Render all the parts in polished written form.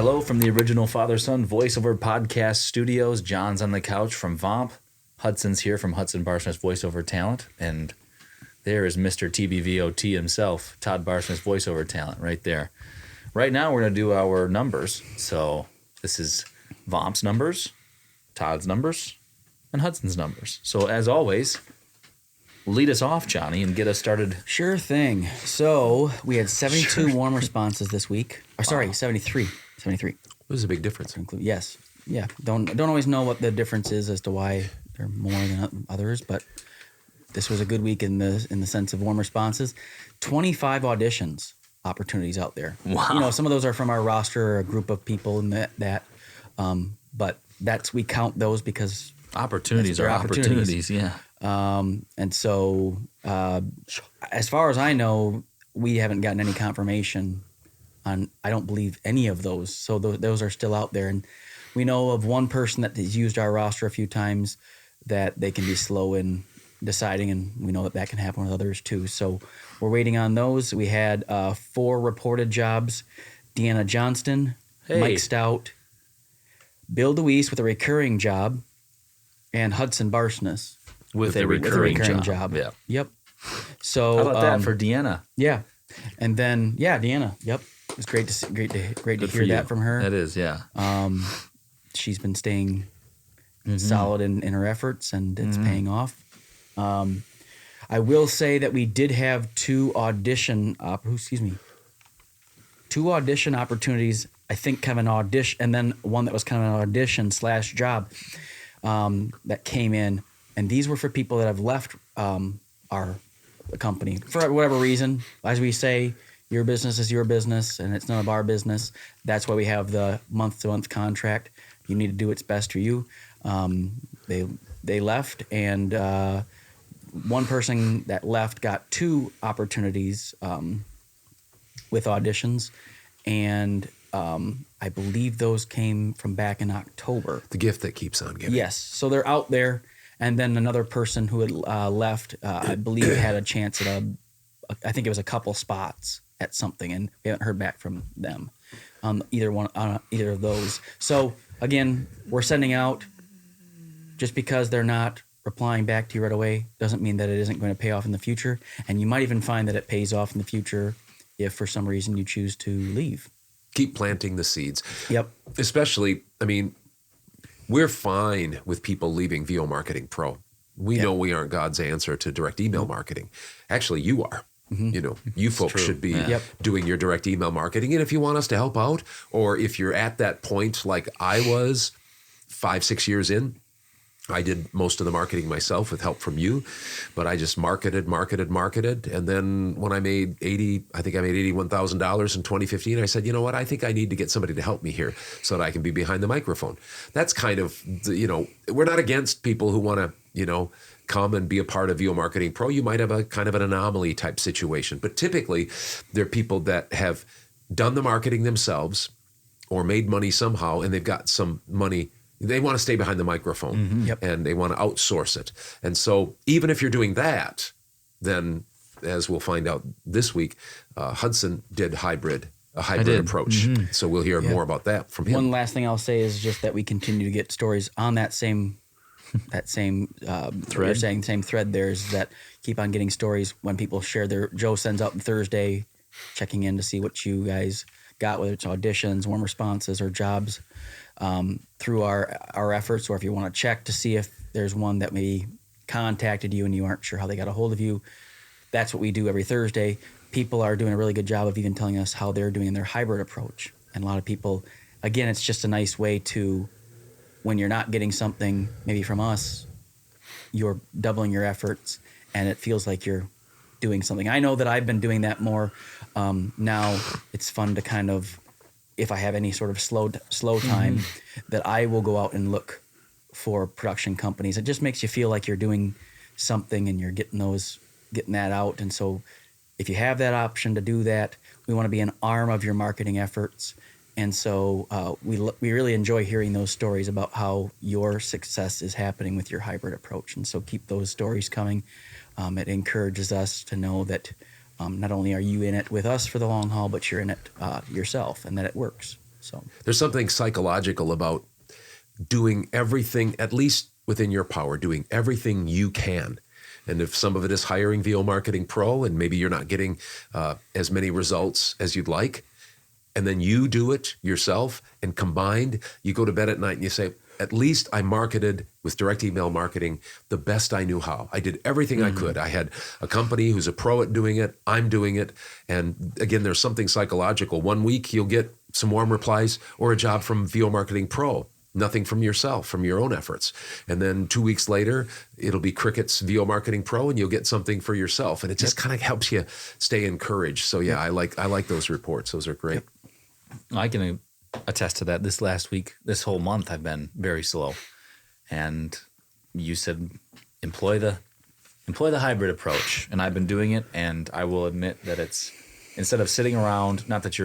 Hello from the original Father-Son Voiceover podcast studios. John's on the couch from VOMP. Hudson's here from Hudson Barsmith's Voiceover Talent. And there is Mr. TBVOT himself, Todd Barsmith's Voiceover Talent right there. Right now we're going to do our numbers. So this is VOMP's numbers, Todd's numbers, and Hudson's numbers. So as always, lead us off, Johnny, and get us started. Sure thing. So we had 72 warm responses this week. Or sorry, 73. 73. It was a big difference. Yes. Yeah. Don't always know what the difference is as to why they're more than others, but this was a good week in the sense of warm responses. 25 auditions opportunities out there. Wow. You know, some of those are from our roster or a group of people in that but we count those because Opportunities are opportunities, yeah. And so, as far as I know, we haven't gotten any confirmation on, I don't believe, any of those. So those are still out there. And we know of one person that has used our roster a few times that they can be slow in deciding, and we know that can happen with others too. So we're waiting on those. We had 4 reported jobs. Deanna Johnston, Mike Stout, Bill DeWees with a recurring job, and Hudson Barsmith With a recurring job. Yeah. Yep. So how about that for Deanna? Yeah. And then Deanna. Yep. It was great to see, great to hear that from her. That is, yeah. She's been staying solid in her efforts, and it's paying off. I will say that we did have 2 audition opportunities. I think kind of an audition, and then one that was kind of an audition / job that came in. And these were for people that have left our company for whatever reason. As we say, your business is your business, and it's none of our business. That's why we have the month-to-month contract. You need to do what's best for you. They left, and one person that left got 2 opportunities with auditions, and I believe those came from back in October. The gift that keeps on giving. Yes, so they're out there. And then another person who had left, I believe, had a chance at I think it was a couple spots at something, and we haven't heard back from them on either of those. So again, we're sending out. Just because they're not replying back to you right away doesn't mean that it isn't going to pay off in the future. And you might even find that it pays off in the future if for some reason you choose to leave. Keep planting the seeds. Yep. Especially, I mean, we're fine with people leaving VO Marketing Pro. We know we aren't God's answer to direct email marketing. Actually, you are. You know, you folks should be doing your direct email marketing. And if you want us to help out, or if you're at that point like I was 5-6 years in, I did most of the marketing myself with help from you, but I just marketed. And then when I made $81,000 in 2015, I said, you know what? I think I need to get somebody to help me here so that I can be behind the microphone. That's kind of, we're not against people who want to, come and be a part of VO Marketing Pro. You might have a kind of an anomaly type situation, but typically they're people that have done the marketing themselves or made money somehow, and they've got some money. They want to stay behind the microphone, and they want to outsource it. And so even if you're doing that, then as we'll find out this week, Hudson did a hybrid approach. So we'll hear more about that from him. One last thing I'll say is just that we continue to get stories on that same thread. Same thread there is that keep on getting stories when people share Joe sends out Thursday, checking in to see what you guys got, whether it's auditions, warm responses, or jobs. Through our efforts, or if you want to check to see if there's one that maybe contacted you and you aren't sure how they got a hold of you, that's what we do every Thursday. People are doing a really good job of even telling us how they're doing in their hybrid approach. And a lot of people, again, it's just a nice way to, when you're not getting something maybe from us, you're doubling your efforts, and it feels like you're doing something. I know that I've been doing that more. Now it's fun to kind of, if I have any sort of slow time, that I will go out and look for production companies. It just makes you feel like you're doing something and you're getting that out. And so if you have that option to do that, we want to be an arm of your marketing efforts. And so we really enjoy hearing those stories about how your success is happening with your hybrid approach. And so keep those stories coming. It encourages us to know that not only are you in it with us for the long haul, but you're in it yourself, and that it works. So there's something psychological about doing everything, at least within your power, doing everything you can. And if some of it is hiring VO Marketing Pro and maybe you're not getting as many results as you'd like, and then you do it yourself and combined, you go to bed at night and you say, at least I marketed with direct email marketing the best I knew how. I did everything I could. I had a company who's a pro at doing it. I'm doing it. And again, there's something psychological. 1 week you'll get some warm replies or a job from VO Marketing Pro. Nothing from yourself, from your own efforts. And then 2 weeks later, it'll be Cricket's VO Marketing Pro and you'll get something for yourself. And it just kind of helps you stay encouraged. So yeah, I like those reports. Those are great. I can attest to that. This last week, this whole month, I've been very slow. And you said employ the hybrid approach, and I've been doing it. And I will admit that it's instead of sitting around, not that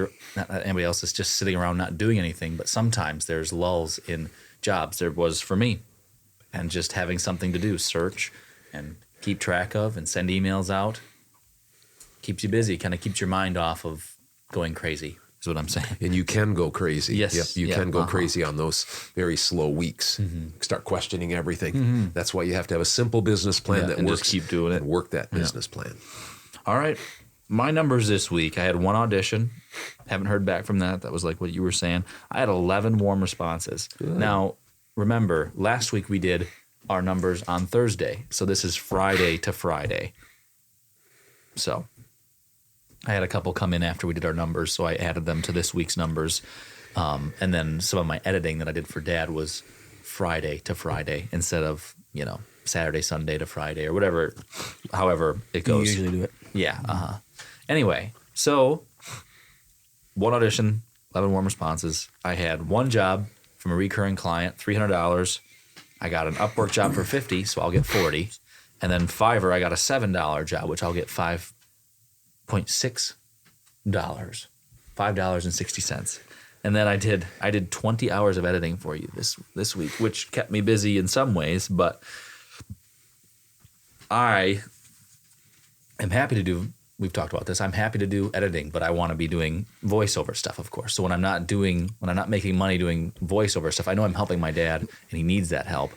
anybody else is just sitting around not doing anything, but sometimes there's lulls in jobs. There was for me, and just having something to do, search and keep track of and send emails out, keeps you busy, kind of keeps your mind off of going crazy. Is what I'm saying. And you can go crazy. Yes. Yep, you can go crazy on those very slow weeks. Start questioning everything. That's why you have to have a simple business plan that works. Just keep doing it. And work that business plan. All right. My numbers this week, I had 1 audition. Haven't heard back from that. That was like what you were saying. I had 11 warm responses. Good. Now, remember, last week we did our numbers on Thursday. So this is Friday to Friday. So I had a couple come in after we did our numbers, so I added them to this week's numbers. And then some of my editing that I did for Dad was Friday to Friday instead of, Saturday, Sunday to Friday or whatever, however it goes. You usually do it. Yeah. Anyway, so 1 audition, 11 warm responses. I had 1 job from a recurring client, $300. I got an Upwork job for $50, so I'll get $40. And then Fiverr, I got a $7 job, which I'll get $5.6, $5.60. And then I did 20 hours of editing for you this week, which kept me busy in some ways, but I am happy to do, we've talked about this, I'm happy to do editing, but I want to be doing voiceover stuff, of course. So when I'm not making money doing voiceover stuff, I know I'm helping my dad and he needs that help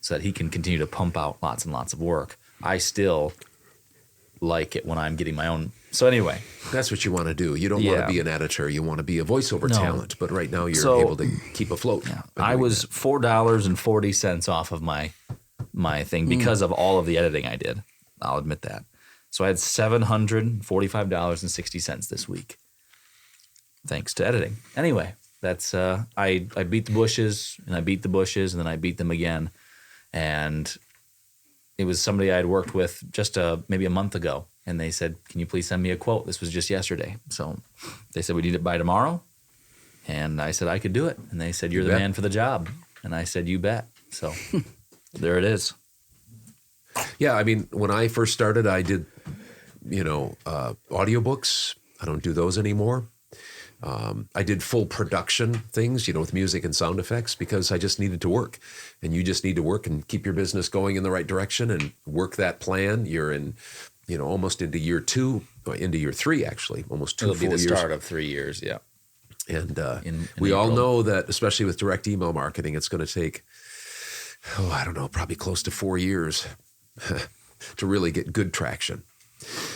so that he can continue to pump out lots and lots of work. I still like it when I'm getting my own. So anyway. That's what you want to do. You don't want to be an editor. You want to be a voiceover talent. But right now you're able to keep afloat. Yeah. I was $4.40 off of my thing because of all of the editing I did. I'll admit that. So I had $745.60 this week, thanks to editing. Anyway, that's I beat the bushes and I beat the bushes and then I beat them again, and it was somebody I had worked with just maybe a month ago, and they said, "Can you please send me a quote?" This was just yesterday, so they said we need it by tomorrow, and I said I could do it, and they said you're the man for the job, and I said you bet. So there it is. Yeah, I mean, when I first started, I did, audiobooks. I don't do those anymore. I did full production things, with music and sound effects because I just needed to work. And you just need to work and keep your business going in the right direction and work that plan. You're in, almost into year 2, into year 3, actually, almost 2 full years. It'll be the start of 3 years, yeah. And in we all know that, especially with direct email marketing, it's going to take, probably close to 4 years to really get good traction.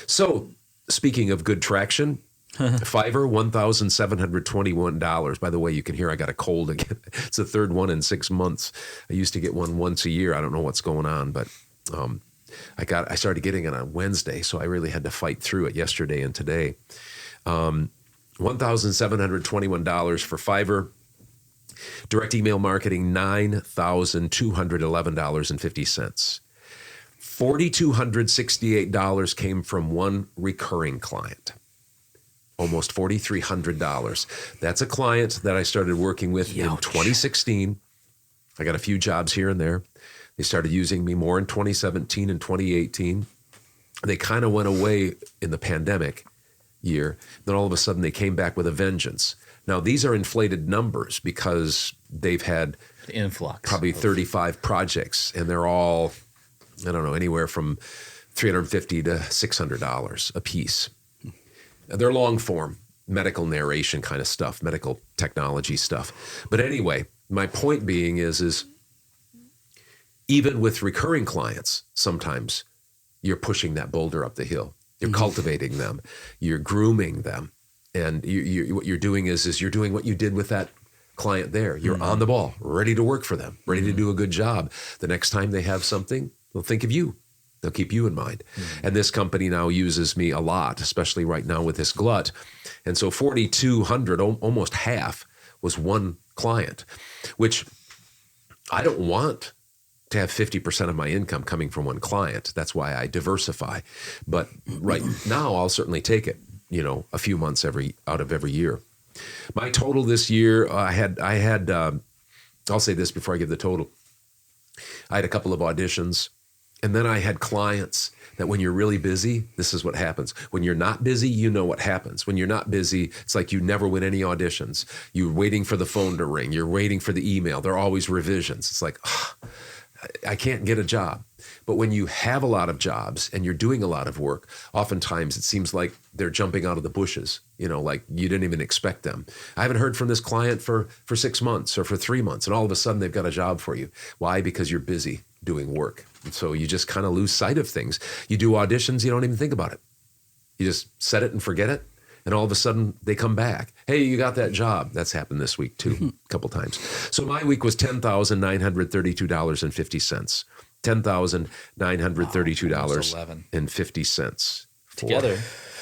So, speaking of good traction, Fiverr, $1,721. By the way, you can hear I got a cold again. It's the 3rd one in 6 months. I used to get one once a year. I don't know what's going on, but I started getting it on Wednesday, so I really had to fight through it yesterday and today. $1,721 for Fiverr. Direct email marketing, $9,211.50. $4,268 came from one recurring client. Almost $4,300. That's a client that I started working with in 2016. I got a few jobs here and there. They started using me more in 2017 and 2018. They kind of went away in the pandemic year. Then all of a sudden they came back with a vengeance. Now these are inflated numbers because they've had influx, probably 35 projects, and they're all, anywhere from $350 to $600 a piece. They're long form. medical narration kind of stuff, medical technology stuff. But anyway, my point being is even with recurring clients, sometimes you're pushing that boulder up the hill. You're cultivating them. You're grooming them. And what you're doing is you're doing what you did with that client there. You're on the ball, ready to work for them, ready to do a good job. The next time they have something, they'll think of you. They'll keep you in mind. And this company now uses me a lot, especially right now with this glut. And so 4,200, almost half, was one client, which I don't want to have 50% of my income coming from one client. That's why I diversify. But right now, I'll certainly take it, a few months out of every year. My total this year, I had. I'll say this before I give the total. I had a couple of auditions, and then I had clients that when you're really busy, this is what happens. When you're not busy, you know what happens. When you're not busy, it's like you never win any auditions. You're waiting for the phone to ring. You're waiting for the email. There are always revisions. It's like, I can't get a job. But when you have a lot of jobs and you're doing a lot of work, oftentimes it seems like they're jumping out of the bushes, like you didn't even expect them. I haven't heard from this client for 6 months or for 3 months, and all of a sudden they've got a job for you. Why? Because you're busy doing work. And so you just kind of lose sight of things. You do auditions, you don't even think about it. You just set it and forget it. And all of a sudden they come back. Hey, you got that job. That's happened this week too, a couple times. So my week was $10,932.50. $10,932.50. Together,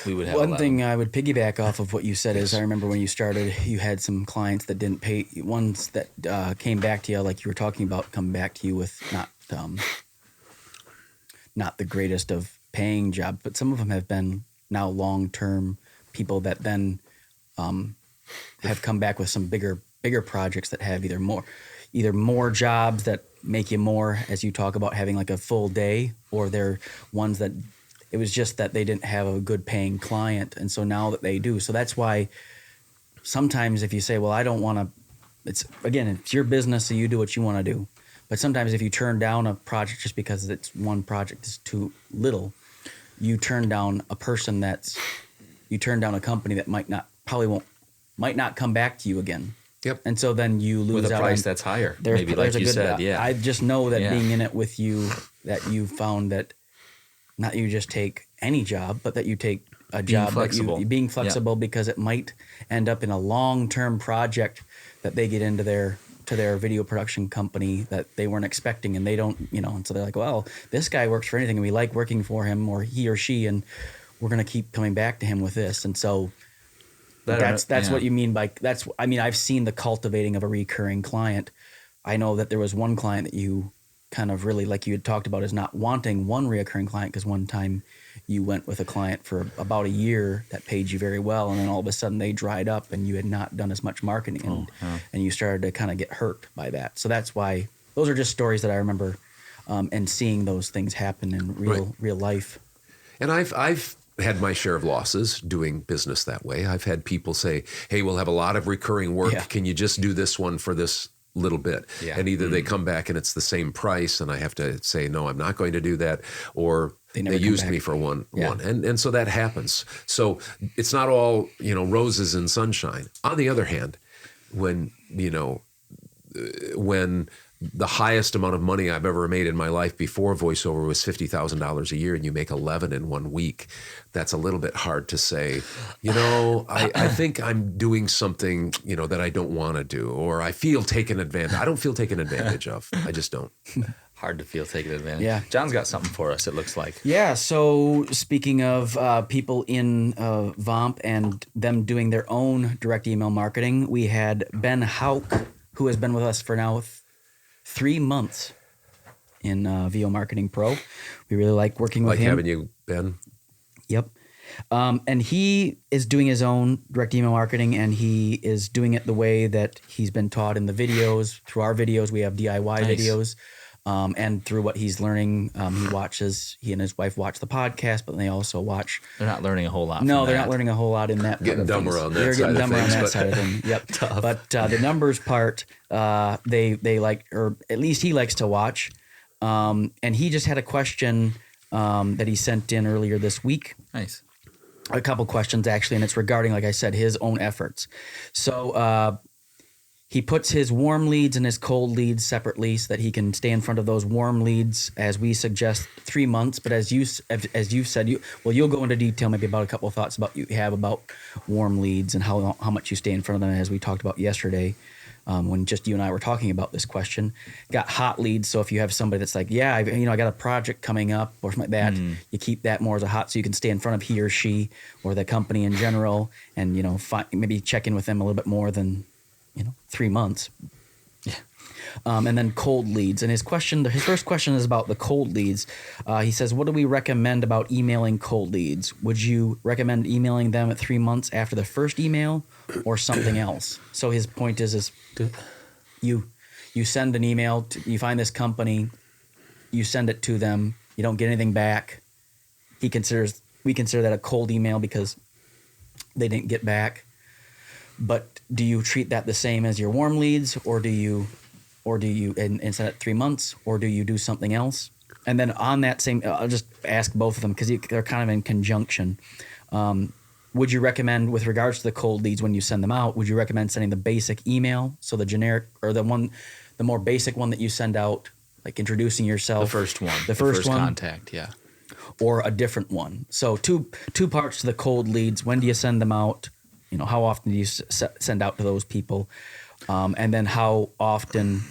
we would have One 11. thing I would piggyback off of what you said is I remember when you started, you had some clients that didn't pay, ones that came back to you, like you were talking about, come back to you with not the greatest of paying job, but some of them have been now long-term people that then have come back with some bigger projects that have either more jobs that make you more, as you talk about having like a full day, or they're ones that it was just that they didn't have a good paying client. And so now that they do. So that's why sometimes if you say, well, I don't want to, it's your business, so you do what you want to do. But sometimes if you turn down a project just because it's one project is too little, you turn down a company that might not come back to you again. Yep. And so then you lose with a out price on, that's higher. there's, Maybe there's like you said, yeah. I just know that being in it with you, that you found that not you just take any job, but that you take a job flexible. that you being flexible because it might end up in a long-term project that they get into their video production company that they weren't expecting, and they don't, and so they're like, well, this guy works for anything and we like working for him, or he or she, and we're going to keep coming back to him with this. And so that's what you mean by that's. I mean, I've seen the cultivating of a recurring client. I know that there was one client that you kind of really, like you had talked about, is not wanting one reoccurring client, because one time you went with a client for about a year that paid you very well, and then all of a sudden they dried up and you had not done as much marketing, and you started to kind of get hurt by that. So that's why those are just stories that I remember, and seeing those things happen in real life. And I've had my share of losses doing business that way. I've had people say, hey, we'll have a lot of recurring work. Yeah. Can you just do this one for this little bit? Yeah. And either they come back and it's the same price and I have to say, no, I'm not going to do that, or they used me for one. And so that happens. So it's not all, roses and sunshine. On the other hand, when the highest amount of money I've ever made in my life before voiceover was $50,000 a year, and you make 11 in 1 week, that's a little bit hard to say, I think I'm doing something, that I don't want to do, or I feel taken advantage. I don't feel taken advantage of. I just don't. Hard to feel taken advantage. Yeah. John's got something for us, it looks like. Yeah. So speaking of people in VOMP and them doing their own direct email marketing, we had Ben Hauck, who has been with us for now 3 months in VO Marketing Pro. We really like working with him. Like having you, Ben. Yep. And he is doing his own direct email marketing, and he is doing it the way that he's been taught in the videos. Through our videos, we have DIY videos. And through what he's learning, he and his wife watch the podcast, but they also watch. They're not learning a whole lot. No, they're not learning a whole lot in that. Getting dumber on that. They're getting dumber on that but side of things. Yep. But the numbers part, they like, or at least he likes to watch. And he just had a question that he sent in earlier this week. Nice. a couple questions actually, and it's regarding, like I said, his own efforts. So he puts his warm leads and his cold leads separately so that he can stay in front of those warm leads, as we suggest, 3 months. But as you said, you'll go into detail maybe about a couple of thoughts you have about warm leads and how much you stay in front of them, as we talked about yesterday. When just you and I were talking about this question. Got hot leads. So if you have somebody that's like, yeah, I got a project coming up or something like that, you keep that more as a hot, so you can stay in front of he or she or the company in general, and maybe check in with them a little bit more than 3 months. Yeah. And then cold leads. And his first question is about the cold leads. He says, what do we recommend about emailing cold leads? Would you recommend emailing them at 3 months after the first email, or something else? So his point is you send an email, you find this company, you send it to them, you don't get anything back. We consider that a cold email because they didn't get back. But do you treat that the same as your warm leads, or do you and send it 3 months, or do you do something else? And then on that same, I'll just ask both of them because they're kind of in conjunction. Would you recommend, with regards to the cold leads, when you send them out, would you recommend sending the basic email, so the generic, or the more basic one that you send out, like introducing yourself? The first one. Contact, yeah. Or a different one? So two parts to the cold leads. When do you send them out? How often do you send out to those people? And then how often,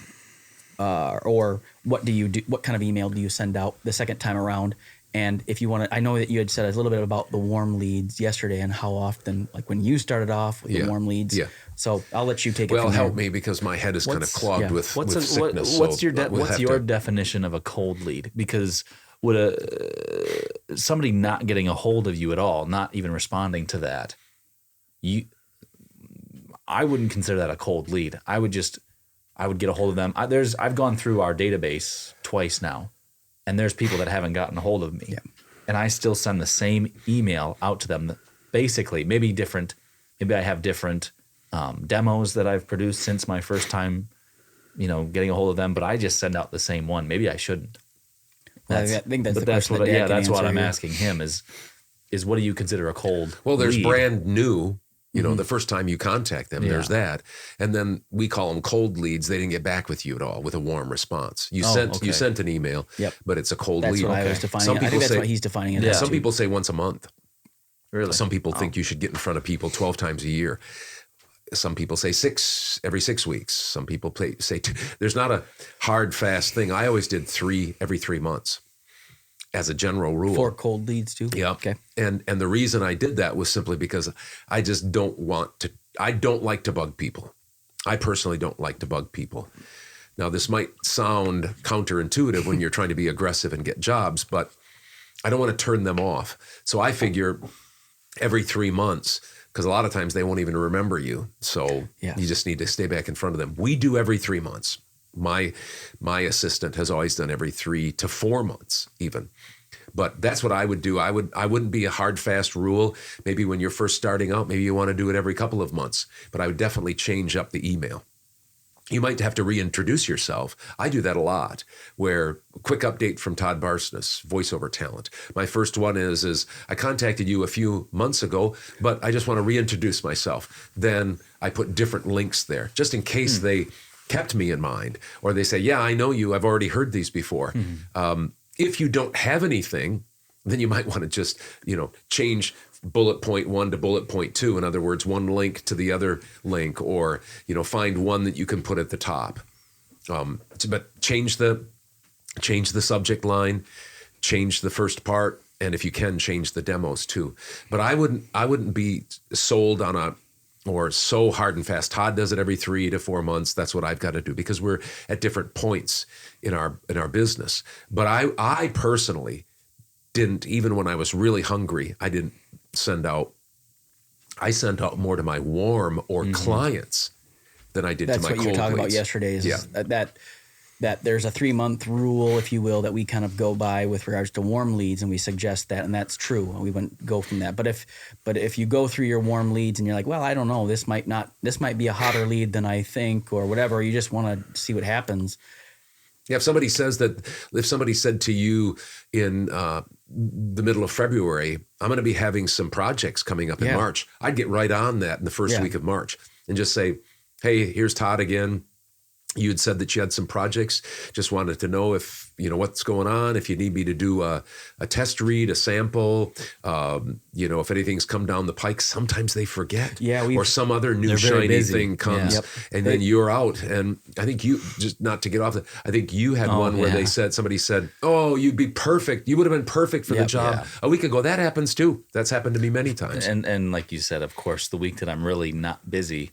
or what do you do? What kind of email do you send out the second time around? And if you want to, I know that you had said a little bit about the warm leads yesterday and how often, like when you started off with the warm leads. Yeah. So I'll let you take it. Well, help me, because my head is kind of clogged with sickness. What's your definition of a cold lead? Because would somebody not getting a hold of you at all, not even responding to that, I wouldn't consider that a cold lead. I would get a hold of them. I've gone through our database twice now, and there's people that haven't gotten a hold of me, and I still send the same email out to them. Basically, maybe I have different demos that I've produced since my first time, getting a hold of them, but I just send out the same one. Maybe I shouldn't. I think that's what I'm asking him is what do you consider a cold? Well, there's lead? Brand new. The first time you contact them, there's that. And then we call them cold leads. They didn't get back with you at all with a warm response. You sent an email, but it's a cold lead. That's what I was defining. I think that's what he's defining it as. Some people say once a month. Really? Some people think you should get in front of people 12 times a year. Some people say every 6 weeks. Some people say 2. There's not a hard, fast thing. I always did 3 every 3 months. As a general rule. 4 cold leads too? Yeah. Okay. And the reason I did that was simply because I just don't like to bug people. I personally don't like to bug people. Now, this might sound counterintuitive when you're trying to be aggressive and get jobs, but I don't want to turn them off. So I figure every 3 months, because a lot of times they won't even remember you. So you just need to stay back in front of them. We do every 3 months. My assistant has always done every 3 to 4 months even. But that's what I would do. I wouldn't be a hard, fast rule. Maybe when you're first starting out, maybe you want to do it every couple of months. But I would definitely change up the email. You might have to reintroduce yourself. I do that a lot, where quick update from Todd Barsness, voiceover talent. My first one is I contacted you a few months ago, but I just want to reintroduce myself. Then I put different links there, just in case they kept me in mind, or they say, yeah, I know you, I've already heard these before. If you don't have anything, then you might want to just, change bullet point 1 to bullet point 2. In other words, one link to the other link, or, find one that you can put at the top. But change the subject line, change the first part, and if you can, change the demos too. But I wouldn't be sold on or so hard and fast. Todd does it every 3 to 4 months. That's what I've got to do, because we're at different points in our business. But I personally didn't, even when I was really hungry, I didn't send out. I sent out more to my warm or clients than I did to my cold leads. That's what you were talking about yesterday. That there's a 3-month rule, if you will, that we kind of go by with regards to warm leads, and we suggest that, and that's true. We wouldn't go from that. But if you go through your warm leads and you're like, well, I don't know, this might be a hotter lead than I think, or whatever, you just want to see what happens. Yeah, if somebody said to you in the middle of February, I'm going to be having some projects coming up in March. I'd get right on that in the first week of March and just say, hey, here's Todd again. You had said that you had some projects. Just wanted to know if, what's going on, if you need me to do a test read, a sample, if anything's come down the pike. Sometimes they forget. Or some other new shiny thing comes and then you're out. And I think you, just not to get off I think you had one where somebody said, oh, you'd be perfect. You would have been perfect for the job a week ago. That happens too. That's happened to me many times. And like you said, of course, the week that I'm really not busy,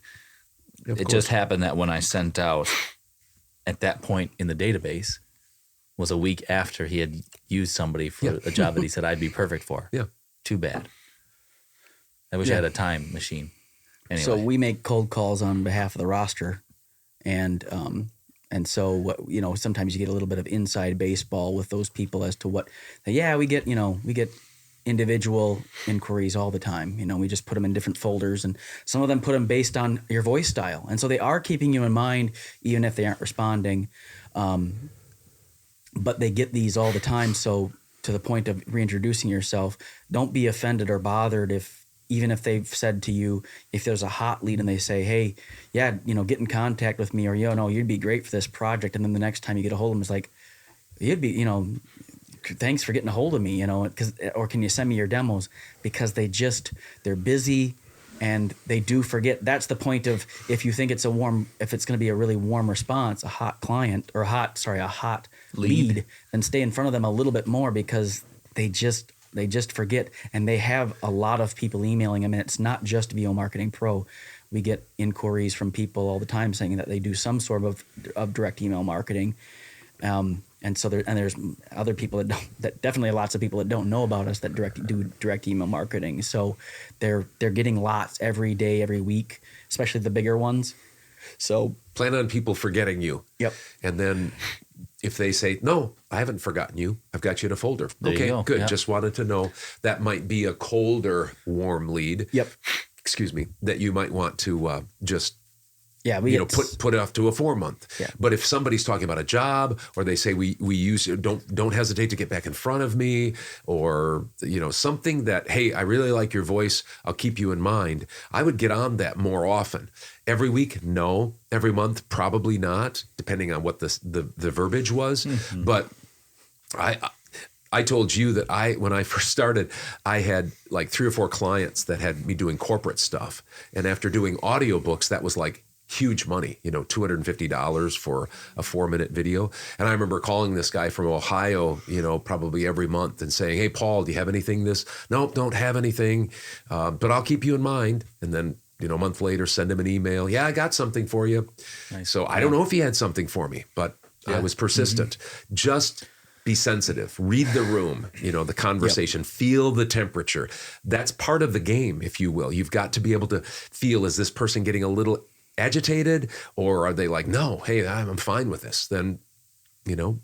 it just happened that when I sent out at that point in the database was a week after he had used somebody for a job that he said I'd be perfect for. Yeah. Too bad. I wish I had a time machine. Anyway. So we make cold calls on behalf of the roster. And so, sometimes you get a little bit of inside baseball with those people as to what, we get individual inquiries all the time. We just put them in different folders, and some of them put them based on your voice style. And so they are keeping you in mind, even if they aren't responding. But they get these all the time. So to the point of reintroducing yourself, don't be offended or bothered even if they've said to you, if there's a hot lead and they say, hey, get in contact with me, or, you'd be great for this project. And then the next time you get a hold of them, it's like, you'd be, thanks for getting a hold of me, or can you send me your demos? Because they're busy and they do forget. That's the point of, if you think if it's going to be a really warm response, a hot client or a hot lead, then stay in front of them a little bit more, because they just forget. And they have a lot of people emailing them, and it's not just VO Marketing Pro. We get inquiries from people all the time saying that they do some sort of direct email marketing. And so there's other people that definitely lots of people that don't know about us that do direct email marketing. So they're getting lots every day, every week, especially the bigger ones. So plan on people forgetting you. Yep. And then if they say, no, I haven't forgotten you, I've got you in a folder. There okay, you go. Good. Yep. Just wanted to know. That might be a colder, warm lead. Yep. Excuse me. That you might want to just put it off to a 4-month. Yeah. But if somebody's talking about a job, or they say we use, don't hesitate to get back in front of me, or something that, hey, I really like your voice, I'll keep you in mind. I would get on that more often. Every week, no. Every month, probably not, depending on what the verbiage was. Mm-hmm. But I told you that when I first started, I had like 3 or 4 clients that had me doing corporate stuff. And after doing audiobooks, that was like huge money, $250 for a 4-minute video. And I remember calling this guy from Ohio, probably every month, and saying, hey, Paul, do you have anything Nope, don't have anything, but I'll keep you in mind. And then, a month later, send him an email. Yeah, I got something for you. Nice. So I don't know if he had something for me, but I was persistent. Mm-hmm. Just be sensitive, read the room, the conversation, feel the temperature. That's part of the game, if you will. You've got to be able to feel, is this person getting a little agitated, or are they like, no, hey, I'm fine with this? Then, go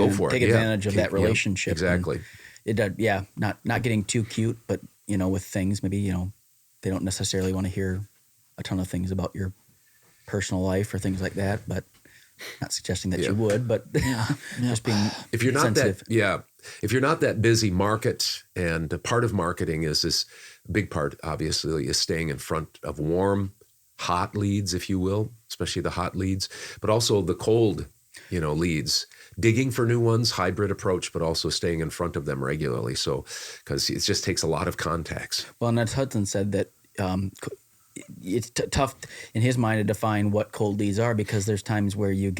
for it. Take advantage of that relationship. Exactly. Not getting too cute, but with things, maybe, they don't necessarily want to hear a ton of things about your personal life or things like that, but not suggesting that you would, but just being if you're not sensitive. If you're not that busy, market. And a part of marketing is this big part, obviously, is staying in front of warm, hot leads, if you will, especially the hot leads, but also the cold, leads, digging for new ones, hybrid approach, but also staying in front of them regularly. So, because it just takes a lot of contacts. Well, and as Hudson said, that it's tough in his mind to define what cold leads are, because there's times where you'll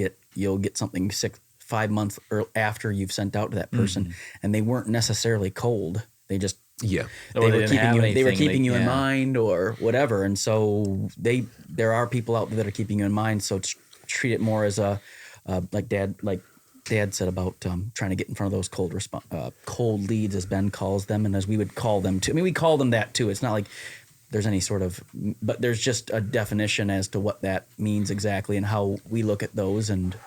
get something 5 months after you've sent out to that person, and they weren't necessarily cold. They just they were keeping you in mind or whatever. And so there are people out there that are keeping you in mind. So treat it more as a like Dad said about trying to get in front of those cold leads, as Ben calls them, and as we would call them too. I mean, we call them that too. It's not like there's any sort of, but there's just a definition as to what that means exactly and how we look at those. And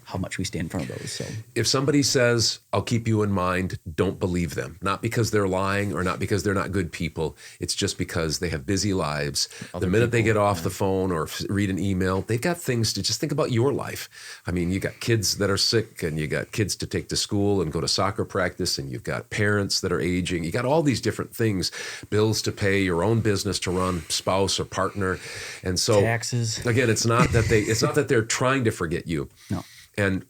how much we stay in front of those. So If somebody says, I'll keep you in mind, don't believe them. Not because they're lying or not because they're not good people. It's just because they have busy lives. The minute they get off the phone or read an email, they've got things to just think about your life. I mean, you got kids that are sick and you got kids to take to school and go to soccer practice, and you've got parents that are aging. You got all these different things, bills to pay, your own business to run, spouse or partner. And so taxes. again, it's not that they're trying to forget you. No. And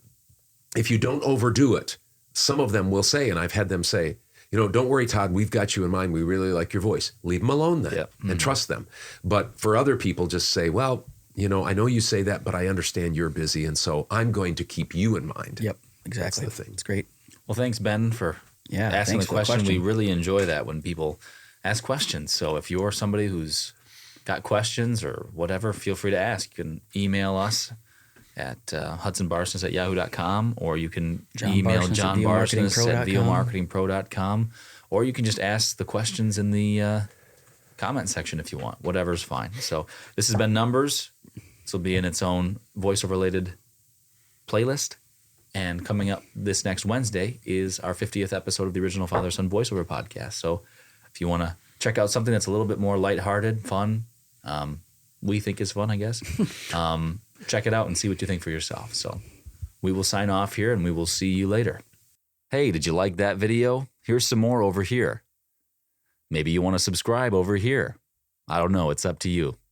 if you don't overdo it, some of them will say, and I've had them say, don't worry, Todd, we've got you in mind. We really like your voice. Leave them alone then and trust them. But for other people, just say, well, I know you say that, but I understand you're busy. And so I'm going to keep you in mind. Yep, exactly. That's the thing. It's great. Well, thanks, Ben, for asking the question. We really enjoy that when people ask questions. So if you're somebody who's got questions or whatever, feel free to ask. You can email us at hudsonbarsness@yahoo.com, or you can email John Barsness at vomarketingpro.com, or you can just ask the questions in the comment section if you want. Whatever's fine. So this has been Numbers. This will be in its own voiceover-related playlist. And coming up this next Wednesday is our 50th episode of the original Father-Son Voiceover podcast. So if you want to check out something that's a little bit more lighthearted, fun, we think is fun, I guess, check it out and see what you think for yourself. So we will sign off here, and we will see you later. Hey, did you like that video? Here's some more over here. Maybe you want to subscribe over here. I don't know. It's up to you.